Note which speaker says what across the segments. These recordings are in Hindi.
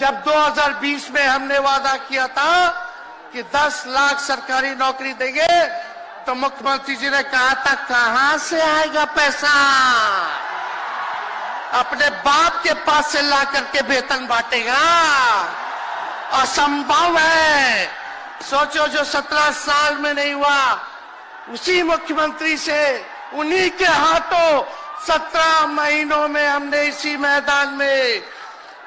Speaker 1: जब 2020 में हमने वादा किया था कि 10 लाख सरकारी नौकरी देंगे, तो मुख्यमंत्री जी ने कहा था कहां से आएगा पैसा, अपने बाप के पास से ला करके वेतन बांटेगा, असंभव है। सोचो, जो 17 साल में नहीं हुआ, उसी मुख्यमंत्री से, उन्हीं के हाथों 17 महीनों में हमने इसी मैदान में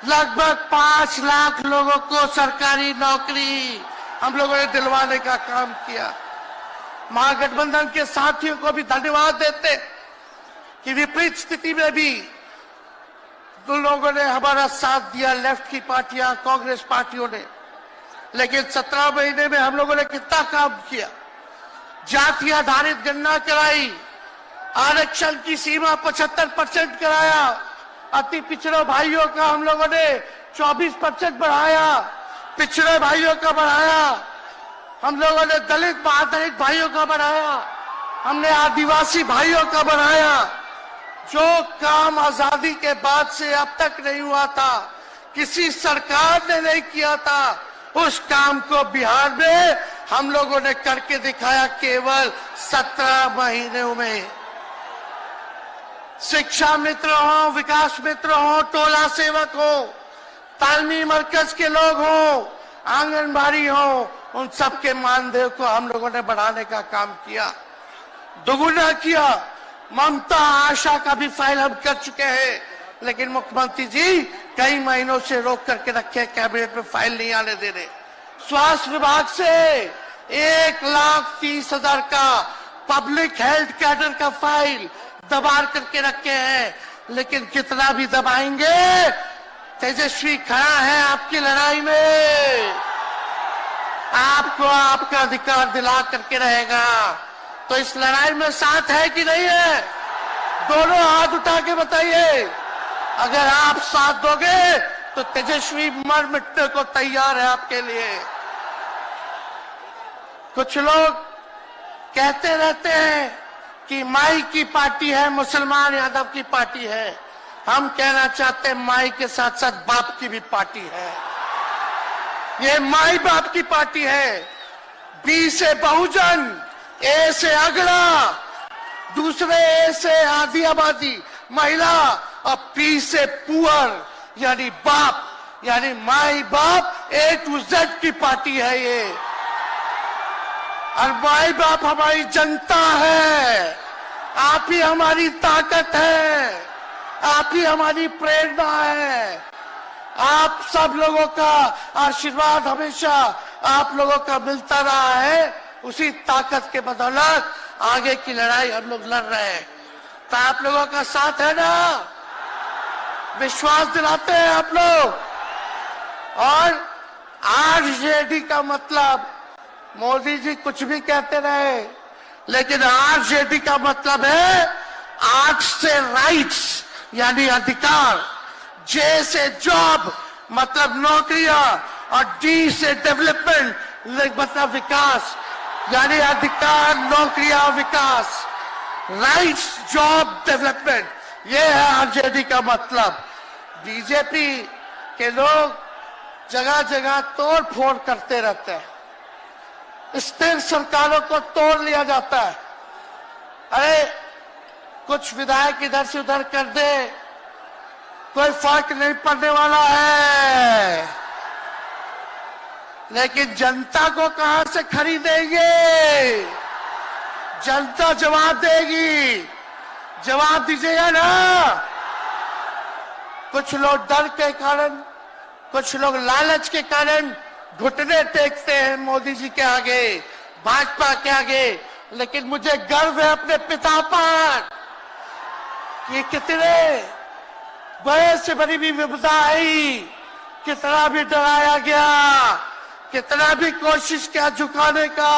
Speaker 1: लगभग 5 लाख लोगों को सरकारी नौकरी हम लोगों ने दिलवाने का काम किया। महागठबंधन के साथियों को भी धन्यवाद देते कि विपरीत स्थिति में भी उन लोगों ने हमारा साथ दिया, लेफ्ट की पार्टियां, कांग्रेस पार्टियों ने। लेकिन 17 महीने में हम लोगों ने कितना काम किया। जाति आधारित गणना कराई, आरक्षण की सीमा 75% कराया, अति पिछड़े भाइयों का हम लोगों ने 24% बढ़ाया, पिछड़े भाइयों का बढ़ाया, हम लोगों ने दलित महादलित भाइयों का बढ़ाया, हमने आदिवासी भाइयों का बढ़ाया। जो काम आजादी के बाद से अब तक नहीं हुआ था, किसी सरकार ने नहीं किया था, उस काम को बिहार में हम लोगों ने करके दिखाया केवल 17 महीनों में। शिक्षा मित्र हो, विकास मित्र हो, टोला सेवक हो, तालमी मरकज के लोग हो, आंगनबाड़ी हो, उन सबके मानदेय को हम लोगों ने बढ़ाने का काम किया, दोगुना किया। ममता आशा का भी फाइल हम कर चुके हैं, लेकिन मुख्यमंत्री जी कई महीनों से रोक करके रखे, कैबिनेट में फाइल नहीं आने दे रहे। स्वास्थ्य विभाग से 1,30,000 का पब्लिक हेल्थ कैडर का फाइल दबा करके रखे हैं, लेकिन कितना भी दबाएंगे, तेजस्वी खड़ा है आपकी लड़ाई में, आपको आपका अधिकार दिला करके रहेगा। तो इस लड़ाई में साथ है कि नहीं है? दोनों हाथ उठा के बताइए। अगर आप साथ दोगे तो तेजस्वी मर मिटने को तैयार है आपके लिए। कुछ लोग कहते रहते हैं कि माई की पार्टी है, मुसलमान यादव की पार्टी है। हम कहना चाहते हैं माई के साथ साथ बाप की भी पार्टी है। ये माई बाप की पार्टी है। बी से बहुजन, ए से अगड़ा, दूसरे ए से आधी आबादी महिला, और पी से पुअर यानी बाप, यानी माई बाप, ए टू जेड की पार्टी है ये। और माई बाप हमारी जनता है, आप ही हमारी ताकत है, आप ही हमारी प्रेरणा है। आप सब लोगों का आशीर्वाद हमेशा आप लोगों का मिलता रहा है। उसी ताकत के बदौलत आगे की लड़ाई हम लोग लड़ रहे हैं। तो आप लोगों का साथ है ना? विश्वास दिलाते हैं आप लोग। और आरजेडी का मतलब, मोदी जी कुछ भी कहते रहे, लेकिन आरजेडी का मतलब है आर से राइट्स यानी अधिकार, जे से जॉब मतलब नौकरियां, और डी से डेवलपमेंट मतलब विकास, यानी अधिकार, नौकरियां, विकास, राइट्स, जॉब, डेवलपमेंट, ये है आरजेडी का मतलब। बीजेपी के लोग जगह जगह तोड़ फोड़ करते रहते हैं, स्थिर सरकारों को तोड़ लिया जाता है। अरे कुछ विधायक इधर से उधर कर दे, कोई फर्क नहीं पड़ने वाला है, लेकिन जनता को कहां से खरीदेंगे? जनता जवाब देगी, जवाब दीजिएगा ना। कुछ लोग डर के कारण, कुछ लोग लालच के कारण घुटने टेकते हैं मोदी जी के आगे, भाजपा के आगे, लेकिन मुझे गर्व है अपने पिता पर। ये कितने बड़े से बड़ी भी विपदा आई, कितना भी डराया गया, कितना भी कोशिश किया झुकाने का,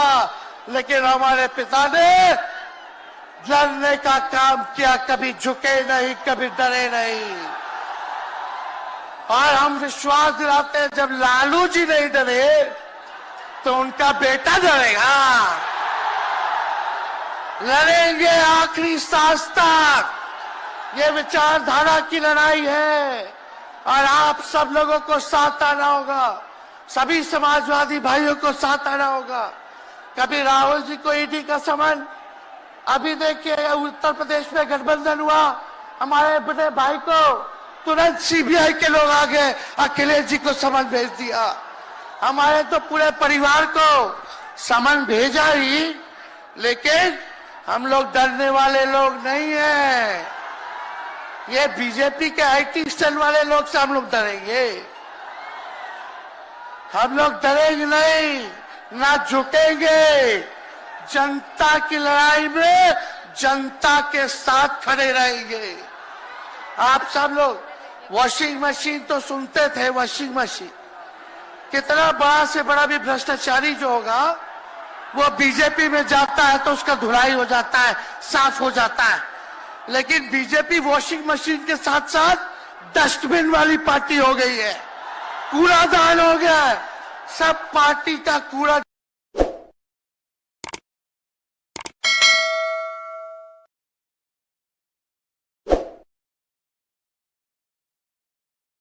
Speaker 1: लेकिन हमारे पिता ने लड़ने का काम किया, कभी झुके नहीं, कभी डरे नहीं। और हम विश्वास दिलाते हैं जब लालू जी नहीं डरे तो उनका बेटा डरेगा। लड़ेंगे आखिरी सांस तक, ये विचारधारा की लड़ाई है। और आप सब लोगों को साथ आना होगा, सभी समाजवादी भाइयों को साथ आना होगा। कभी राहुल जी को ईडी का समन, अभी देखिए उत्तर प्रदेश में गठबंधन हुआ, हमारे बड़े भाई को तुरंत सीबीआई के लोग आ गए, अखिलेश जी को समन भेज दिया। हमारे तो पूरे परिवार को समन भेजा ही, लेकिन हम लोग डरने वाले लोग नहीं हैं। ये बीजेपी के आईटी सेल वाले लोग से हम लोग डरेंगे? हम लोग डरेंगे नहीं, ना झुकेंगे। जनता की लड़ाई में जनता के साथ खड़े रहेंगे। आप सब लोग वॉशिंग मशीन तो सुनते थे, वॉशिंग मशीन कितना बड़ा से बड़ा भी भ्रष्टाचारी जो होगा वो बीजेपी में जाता है तो उसका धुलाई हो जाता है, साफ हो जाता है। लेकिन बीजेपी वॉशिंग मशीन के साथ साथ डस्टबिन वाली पार्टी हो गई है, कूड़ादान हो गया है। सब पार्टी का कूड़ा